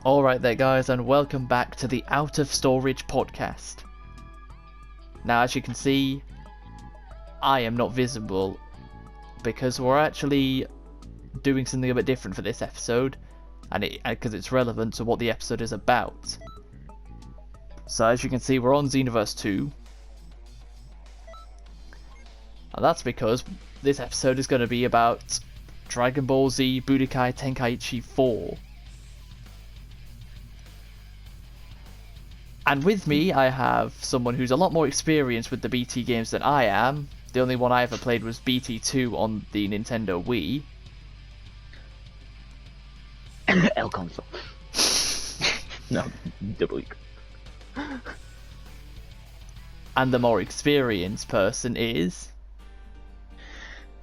Alright there guys, and welcome back to the Out of Storage podcast. Now as you can see, I am not visible because we're actually doing something a bit different for this episode, and because it's relevant to what the episode is about. So as you can see, we're on Xenoverse 2. And that's because this episode is going to be about Dragon Ball Z Budokai Tenkaichi 4. And with me, I have someone who's a lot more experienced with the BT games than I am. The only one I ever played was BT2 on the Nintendo Wii. L console. No, W. And the more experienced person is...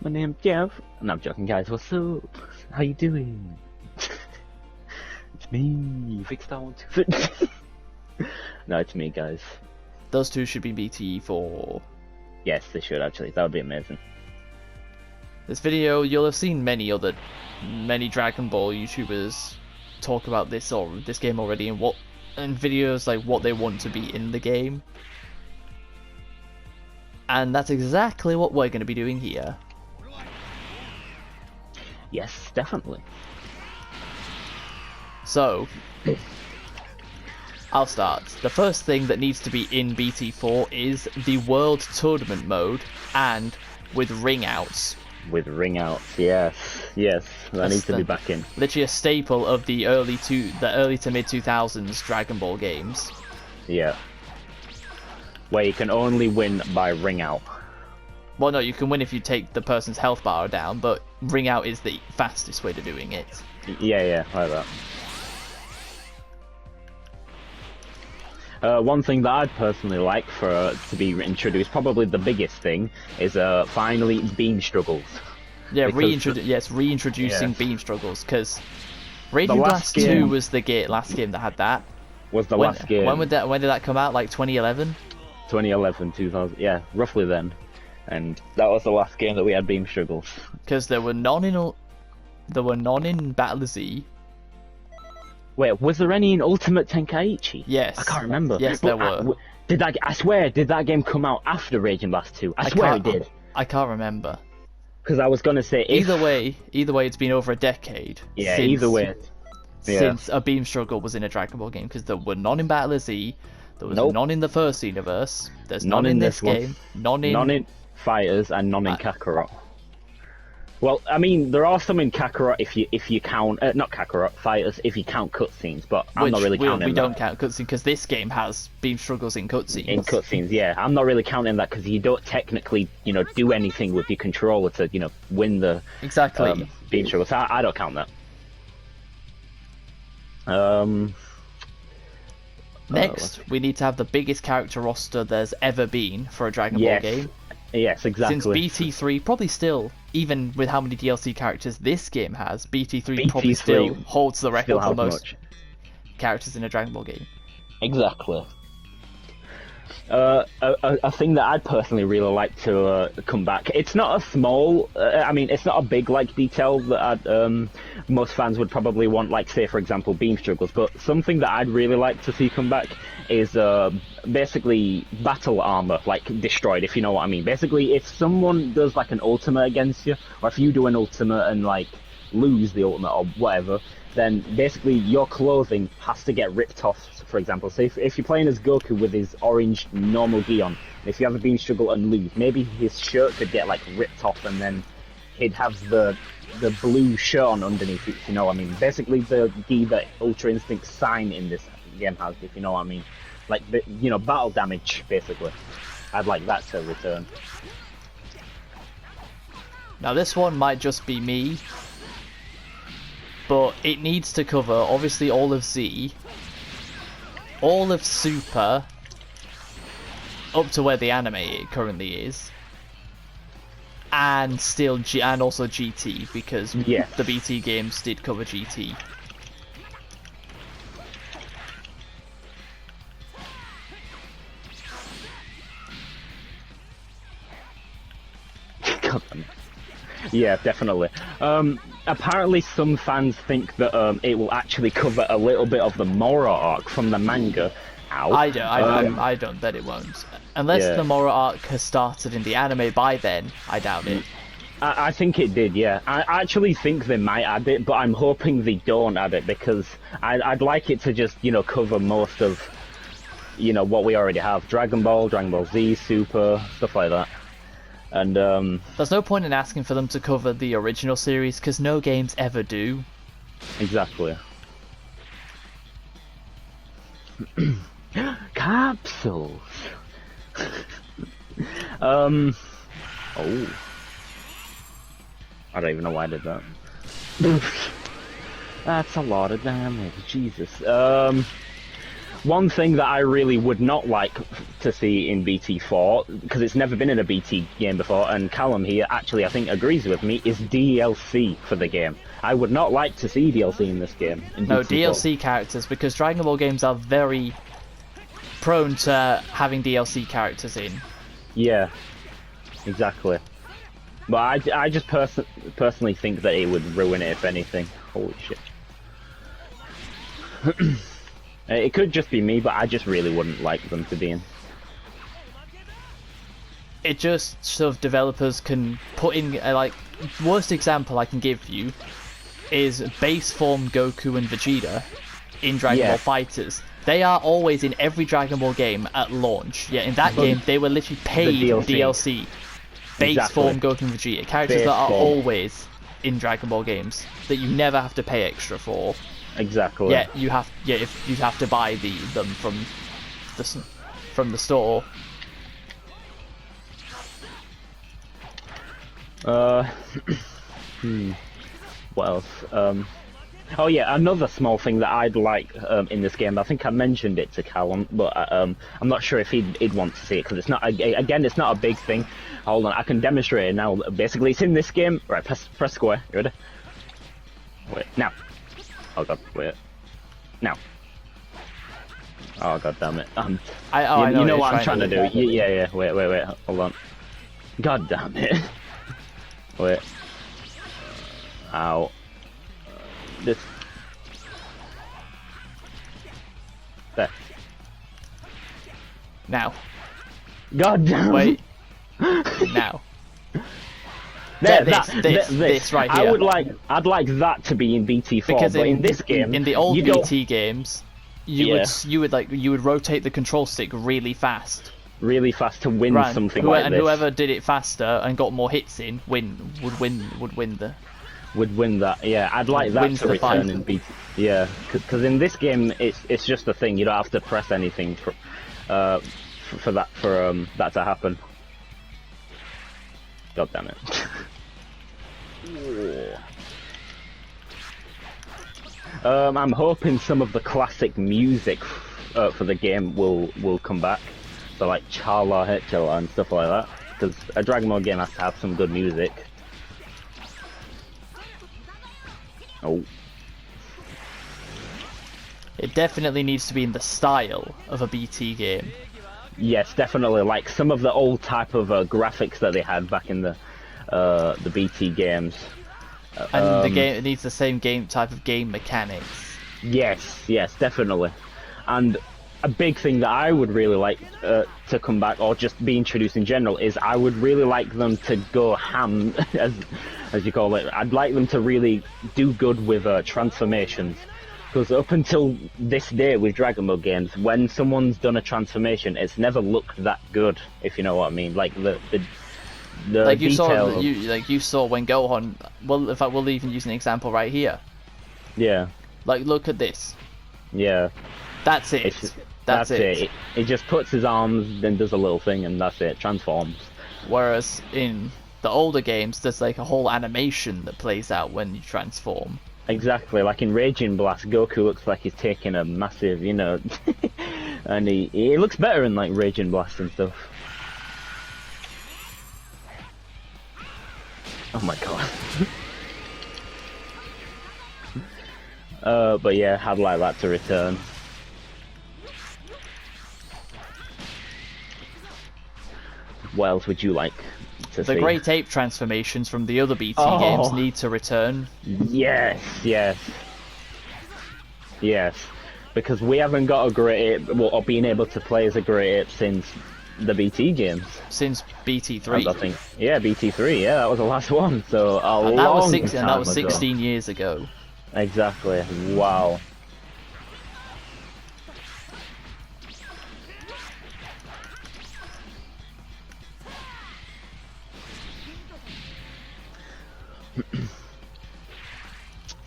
My name's Jeff. No, I'm joking, guys. What's up? How you doing? It's me. Fix that one too. No, it's me, guys. Those two should be BT4. Yes, they should actually. That would be amazing. This video, you'll have seen many Dragon Ball YouTubers talk about this game already, and videos like what they want to be in the game. And that's exactly what we're going to be doing here. Yes, definitely. So, I'll start. The first thing that needs to be in BT4 is the World Tournament mode, and with ring outs. With ring outs, yes, that needs to be back in. Literally a staple of the early to mid 2000s Dragon Ball games. Yeah. Where you can only win by ring out. Well, no, you can win if you take the person's health bar down, but ring out is the fastest way to doing it. Yeah, like that. One thing that I'd personally like to be introduced, probably the biggest thing, is finally beam struggles. Yeah, reintroducing beam struggles, because Raging Blast game 2 was the last game that had that. Was the last game. When did that come out? Like 2011? 2011, 2000, yeah, roughly then. And that was the last game that we had beam struggles. Because there were none in Battle Z. Wait, was there any in Ultimate Tenkaichi? Yes. I can't remember. Yes, there were. I swear, did that game come out after Raging Blast 2? I swear it did. I can't remember. Because I was gonna say either way, it's been over a decade. Yeah, either way. Since a beam struggle was in a Dragon Ball game, because there were none in Battle Z, there was none in the first Xenoverse, there's none in this game, none in Fighters, and none in Kakarot. Well, I mean, there are some in Kakarot if you count not Kakarot Fighters if you count cutscenes, but I'm not really counting. We don't count cutscenes because this game has beam struggles in cutscenes. In cutscenes, yeah, I'm not really counting that because you don't technically, do anything with your controller to, win the beam struggles. So I don't count that. Next, we need to have the biggest character roster there's ever been for a Dragon Ball game. Yes, exactly. Since BT3, probably still, even with how many DLC characters this game has, BT3 probably still holds the record for most characters in a Dragon Ball game. Exactly. A thing that I'd personally really like to come back. It's not a small, it's not a big detail that most fans would probably want, say for example beam struggles. But something that I'd really like to see come back is basically battle armor destroyed, if you know what I mean. Basically, if someone does an ultimate against you, or if you do an ultimate and lose the ultimate or whatever, then basically your clothing has to get ripped off. For example, so if you're playing as Goku with his orange normal gi on, if you have a beam struggle and lose, maybe his shirt could get ripped off, and then he'd have the blue shirt on underneath, if you know what I mean. Basically the gi that Ultra Instinct Sign in this game has, if you know what I mean. Battle damage, basically. I'd like that to return. Now this one might just be me, but it needs to cover obviously all of Z, all of Super, up to where the anime currently is, and and also GT, because the BT games did cover GT. Yeah, definitely. apparently some fans think that it will actually cover a little bit of the Mora arc from the manga. Ow. I don't bet it won't. Unless the Mora arc has started in the anime by then, I doubt it. I think it did, yeah. I actually think they might add it, but I'm hoping they don't add it because I'd like it to just, cover most of, what we already have. Dragon Ball Z, Super, stuff like that. And, there's no point in asking for them to cover the original series, because no games ever do. Exactly. Capsules! Oh. I don't even know why I did that. That's a lot of damage, Jesus. One thing that I really would not like to see in BT4, because it's never been in a BT game before, and Callum here actually I think agrees with me, is DLC for the game. I would not like to see DLC in this game. No, DLC characters, because Dragon Ball games are very prone to having DLC characters in. Yeah, exactly. But I just personally think that it would ruin it, if anything. Holy shit. It could just be me, but I just really wouldn't like them to be in. It just sort of developers can put in, worst example I can give you is base form Goku and Vegeta in Dragon Ball FighterZ. They are always in every Dragon Ball game at launch. Yeah, in that game they were literally paid DLC. Base form Goku and Vegeta, characters that are always in Dragon Ball games that you never have to pay extra for. Exactly. Yeah, if you have to buy them from the store. What else? Oh yeah, another small thing that I'd like in this game. I think I mentioned it to Callum, but I'm not sure if he'd want to see it because it's not. Again, it's not a big thing. Hold on, I can demonstrate it now. Basically, it's in this game. Right, press square. You ready? Wait, now. Oh god, wait. Now. Oh god damn it. I know you know what I'm trying to do. Yeah. Wait. Hold on. God damn it. Wait. Ow. This. There. Now. God damn. Wait. Now. This right here. I'd like that to be in BT4, because but in this game, in the old BT games, you would rotate the control stick really fast to win something like this. And whoever did it faster and got more hits in would win that. Yeah, I'd like that to return in BT. Yeah, because in this game it's just a thing. You don't have to press anything for that to happen. God damn it. I'm hoping some of the classic music for the game will come back. So like Chala Hechala and stuff like that. Because a Dragon Ball game has to have some good music. Oh. It definitely needs to be in the style of a BT game. Yes, definitely. Like some of the old type of graphics that they had back in the BT games. And the game, it needs the same type of game mechanics. Yes, definitely. And a big thing that I would really like to come back, or just be introduced in general, is I would really like them to go ham, as you call it. I'd like them to really do good with transformations. Because up until this day with Dragon Ball games, when someone's done a transformation, it's never looked that good, if you know what I mean. Like the like you detail you saw when Gohan. Well, in fact, we'll even use an example right here. Yeah. Like, look at this. Yeah. That's it. That's it. It just puts his arms, then does a little thing, and that's it. Transforms. Whereas in the older games, there's like a whole animation that plays out when you transform. Exactly, like in Raging Blast, Goku looks like he's taking a massive, and he looks better in like Raging Blast and stuff. Oh my god. But yeah, I'd like that to return. What else would you like to the see. Great Ape transformations from the other BT Oh. games need to return. Yes, because we haven't got a Great Ape, or been able to play as a Great Ape since the BT games. Since BT3. I think, yeah, BT3, yeah, that was the last one. So And that was long 16 time and that was ago. 16 years ago. Exactly. Wow.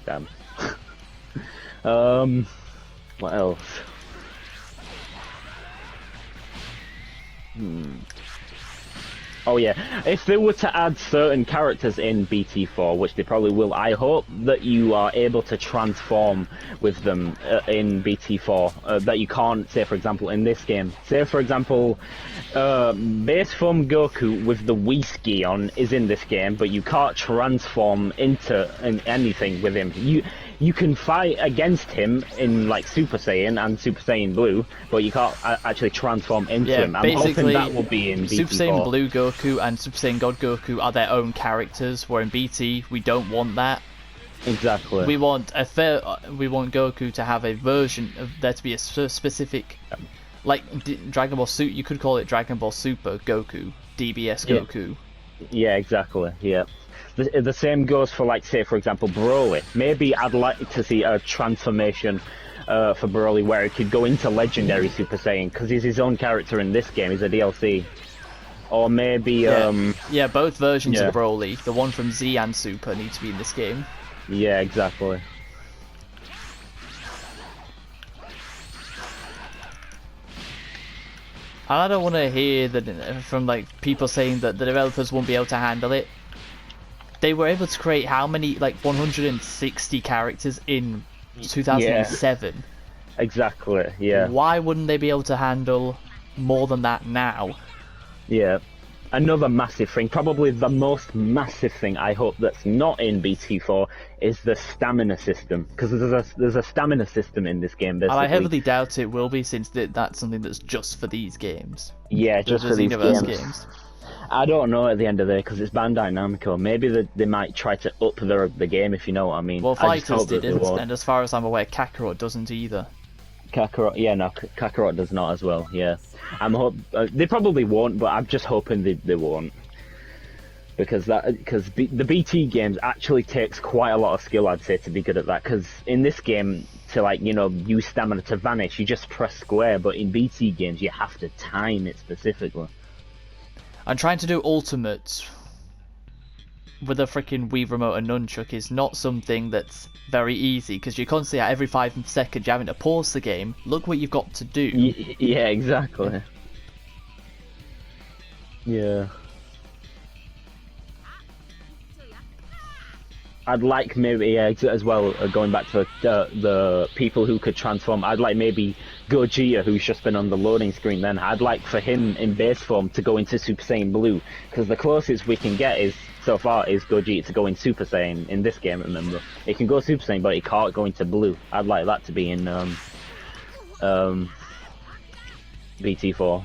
Damn. What else? Oh yeah, if they were to add certain characters in BT4, which they probably will, I hope that you are able to transform with them in BT4, that you can't, say for example, in this game. Say for example, base form Goku with the Whiskey on is in this game, but you can't transform into anything with him. You can fight against him in like Super Saiyan and Super Saiyan Blue, but you can't actually transform into him. I'm hoping that will be in BT4. Super Saiyan Blue Goku and Super Saiyan God Goku are their own characters, where in BT we don't want that. Exactly. We want Goku to have a version of there to be a specific, like Dragon Ball Super. You could call it Dragon Ball Super Goku, DBS Goku. Yeah, exactly. Yeah. The same goes for, like, say for example, Broly. Maybe I'd like to see a transformation for Broly where he could go into Legendary Super Saiyan, because he's his own character in this game. He's a DLC. Or maybe yeah, both versions of Broly, the one from Z and Super, need to be in this game. Yeah, exactly. And I don't want to hear that from like people saying that the developers won't be able to handle it. They were able to create how many, like 160 characters in 2007. Yeah, exactly, yeah. Why wouldn't they be able to handle more than that now? Yeah. Another massive thing, probably the most massive thing I hope that's not in BT4 is the stamina system, because there's a stamina system in this game, basically. And I heavily doubt it will be, since that's something that's just for these games. Yeah, just for these Xenoverse games. I don't know at the end of the day, because it's Bandai Namco. Maybe they might try to up the game, if you know what I mean. Well, Fighters didn't, and as far as I'm aware, Kakarot doesn't either. Kakarot, yeah, no, Kakarot does not as well, yeah. They probably won't, but I'm just hoping they won't. Because the BT games actually takes quite a lot of skill, I'd say, to be good at that. Because in this game, to like, you know, use stamina to vanish, you just press square, but in BT games, you have to time it specifically. And trying to do ultimates with a freaking Wii remote and nunchuck is not something that's very easy, because you're constantly at every 5 seconds you're having to pause the game, look what you've got to do. Yeah, exactly. Yeah. I'd like maybe, as well, going back to the people who could transform, I'd like maybe Gogeta, who's just been on the loading screen then, I'd like for him in base form to go into Super Saiyan Blue, because the closest we can get so far is Gogeta to go in Super Saiyan in this game, remember. He can go Super Saiyan, but he can't go into Blue. I'd like that to be in BT4.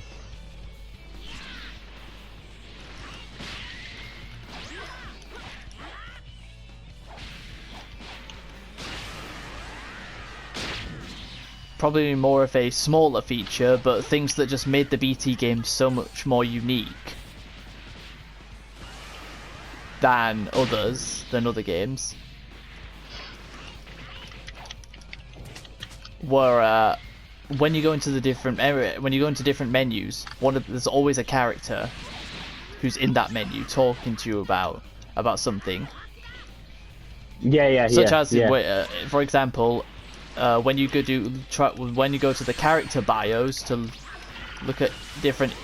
Probably more of a smaller feature, but things that just made the BT game so much more unique than other games were when you go into the different different menus, there's always a character who's in that menu talking to you about something. Such as, for example, when you go to the character bios to look at different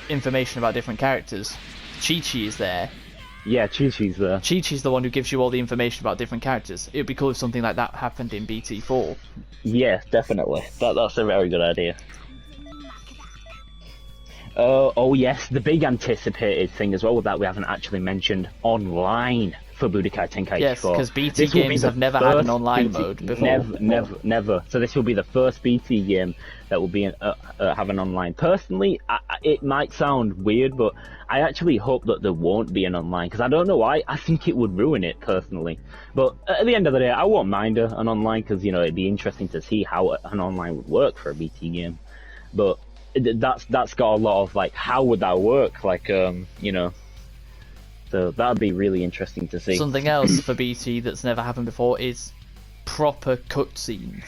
information about different characters, Chi-Chi is there. Yeah, Chi-Chi's there. Chi-Chi's the one who gives you all the information about different characters. It would be cool if something like that happened in BT4. Yeah, definitely. That's a very good idea. Oh yes, the big anticipated thing as well that we haven't actually mentioned, online. for Budokai Tenkaichi 4. Yes, because BT This will be games the have never had an first online BT mode before. Never. So this will be the first BT game that will be have an online. Personally, it might sound weird, but I actually hope that there won't be an online, because I don't know why. I think it would ruin it, personally. But at the end of the day, I won't mind an online, because, you know, it'd be interesting to see how an online would work for a BT game. But that's got a lot of, like, how would that work? Like, you know... So that'd be really interesting to see. Something else for BT that's never happened before is proper cutscenes.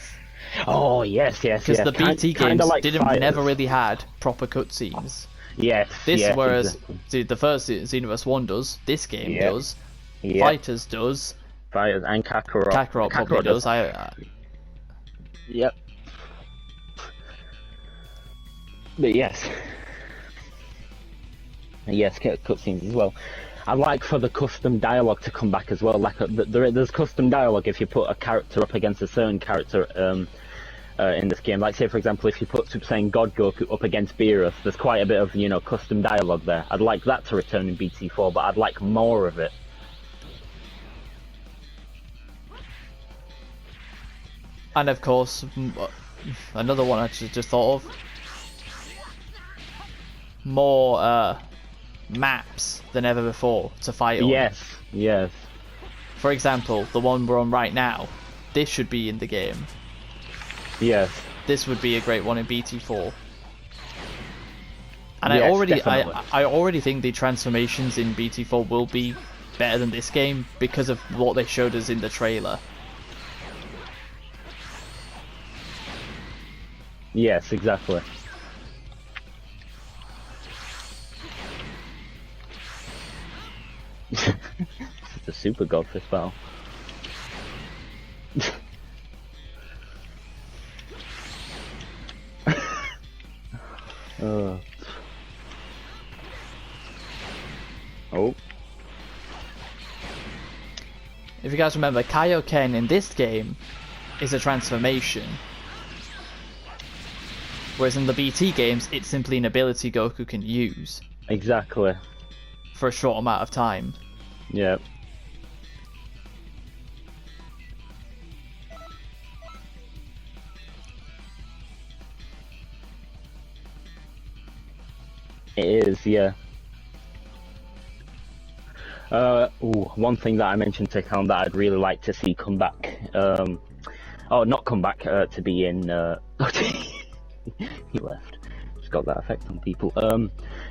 Oh yes. Because the BT games like never really had proper cutscenes. Yes. Whereas exactly. the first Xenoverse 1 does, this game does, Yep. Fighters does, Fighters and Kakarot. Kakarot probably does. Yep. But yes, cutscenes as well. I'd like for the custom dialogue to come back as well. Like there's custom dialogue if you put a character up against a certain character in this game. Like, say for example, if you put Super Saiyan God Goku up against Beerus, there's quite a bit of, you know, custom dialogue there. I'd like that to return in BT4, but I'd like more of it. And of course, another one I just thought of. More maps than ever before to fight on. Yes. For example, the one we're on right now. This should be in the game. Yes. This would be a great one in BT4. And Yes, I already think the transformations in BT4 will be better than this game because of what they showed us in the trailer. Yes, exactly. It's a super goldfish battle. Oh. If you guys remember, Kaioken in this game is a transformation. Whereas in the BT games, it's simply an ability Goku can use. Exactly. For a short amount of time. Yeah. It is, yeah. One thing that I mentioned to Callum that I'd really like to see come back. Not come back to be in. He left. It's got that effect on people.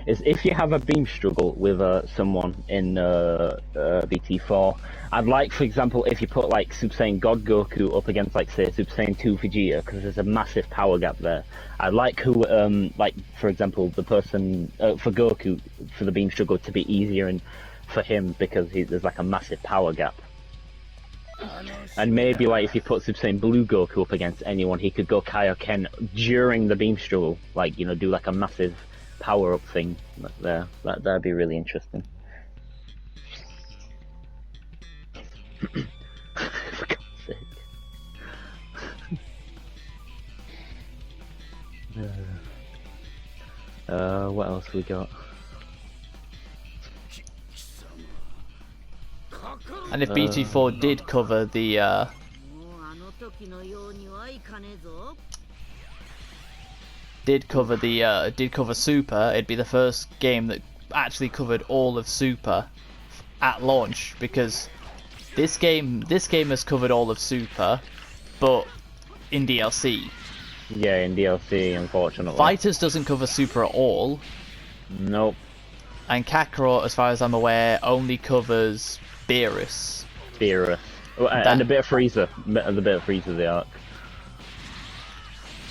Is if you have a beam struggle with someone in BT4, I'd like, for example, if you put like Super Saiyan God Goku up against, like, say, Super Saiyan 2 Vegeta, because there's a massive power gap there. I'd like like, for example, the person for Goku for the beam struggle to be easier and for him because there's like a massive power gap. And maybe, like, if you put Super Saiyan Blue Goku up against anyone, he could go Kaioken during the beam struggle, like, you know, do like a massive power-up thing there. That'd be really interesting. For God's sake. What else we got? And if BT4 did cover the did cover Super, it'd be the first game that actually covered all of Super at launch, because this game has covered all of Super, but in DLC. Yeah, in DLC, unfortunately. Fighters doesn't cover Super at all. Nope. And Kakarot, as far as I'm aware, only covers Beerus. And a bit of Frieza. And a bit of Frieza, the arc.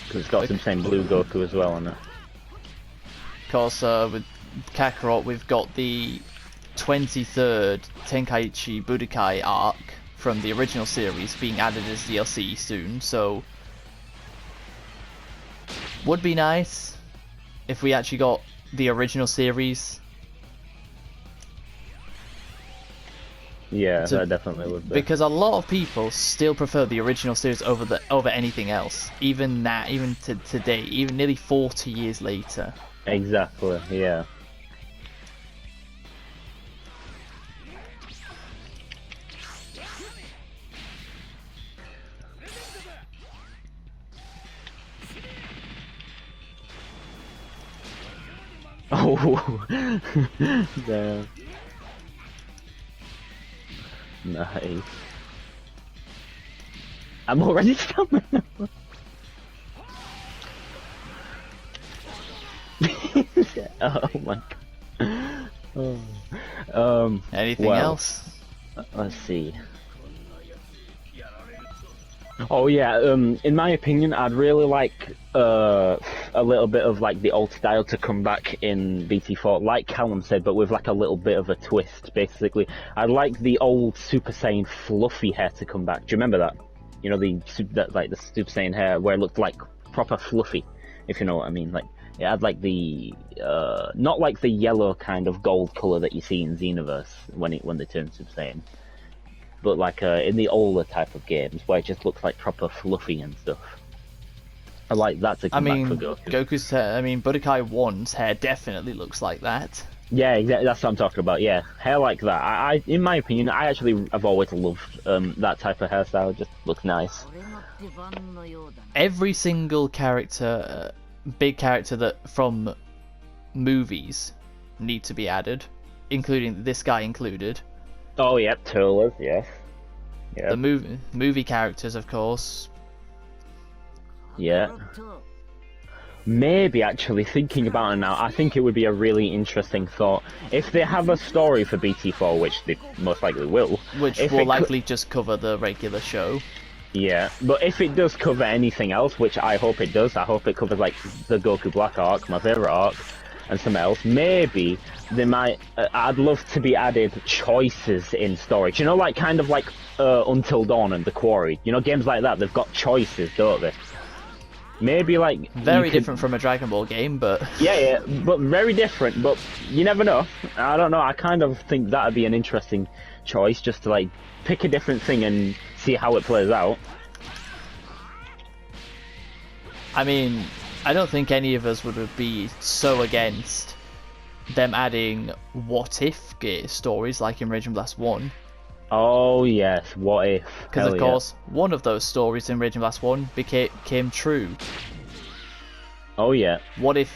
Because it's got some same Blue Goku as well on it. Of course, with Kakarot, we've got the 23rd Tenkaichi Budokai arc from the original series being added as DLC soon, so would be nice if we actually got the original series. Yeah, that definitely would be. Because a lot of people still prefer the original series over anything else, even today, even nearly 40 years later. Exactly, yeah. Oh, damn. Nice. I'm already coming. Oh my god. Oh. Anything Well, else? let's see. Oh yeah, in my opinion, I'd really like a little bit of like the old style to come back in BT4, like Callum said, but with like a little bit of a twist. Basically, I'd like the old Super Saiyan fluffy hair to come back. Do you remember that? You know like the Super Saiyan hair where it looked like proper fluffy, if you know what I mean. Like it had like the not like the yellow kind of gold color that you see in Xenoverse when they turn Super Saiyan. But like in the older type of games where it just looks like proper fluffy and stuff. I like that to come back for Goku. Goku's hair, Budokai 1's hair definitely looks like that. Yeah, exactly. That's what I'm talking about. Yeah, hair like that. I in my opinion, I actually have always loved that type of hairstyle. It just looks nice. Every single character, big character that from movies need to be added, including this guy included. Oh, yep, Turles, yes. Yep. The movie characters, of course. Yeah. Maybe, actually, thinking about it now, I think it would be a really interesting thought. If they have a story for BT4, which they most likely will... Which will likely just cover the regular show. Yeah, but if it does cover anything else, which I hope it does, I hope it covers, like, the Goku Black arc, my favourite arc, and something else, maybe they might... I'd love to be added choices in storage. You know, like, kind of like Until Dawn and The Quarry. You know, games like that, they've got choices, don't they? Maybe, like... Very different from a Dragon Ball game, but... Yeah, but very different, but you never know. I don't know, I kind of think that'd be an interesting choice, just to, like, pick a different thing and see how it plays out. I mean, I don't think any of us would be so against them adding what-if stories like in Raging Blast 1. Oh yes, what if? Because of course, one of those stories in Raging Blast 1 became true. Oh yeah. What if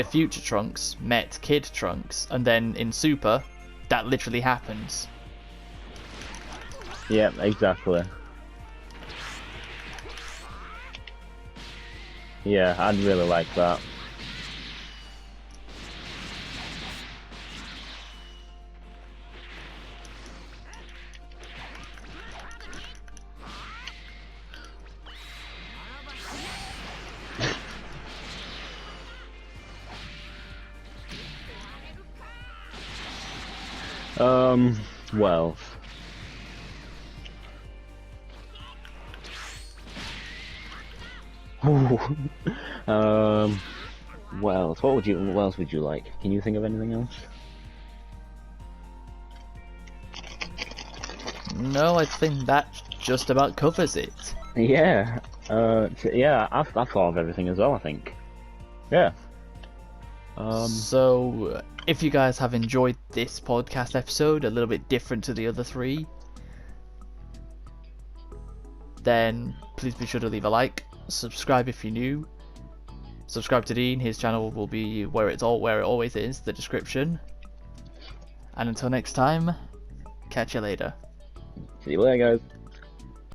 Future Trunks met Kid Trunks, and then in Super, that literally happens? Yeah, exactly. Yeah, I'd really like that. Well... what else? What else would you like? Can you think of anything else? No, I think that just about covers it. Yeah. Yeah, I've thought of everything as well, I think. Yeah. So, if you guys have enjoyed this podcast episode, a little bit different to the other three, then please be sure to leave a like, subscribe if you're new, subscribe to Dean, his channel will be where it always is, the description. And until next time, catch you later. See you later, guys.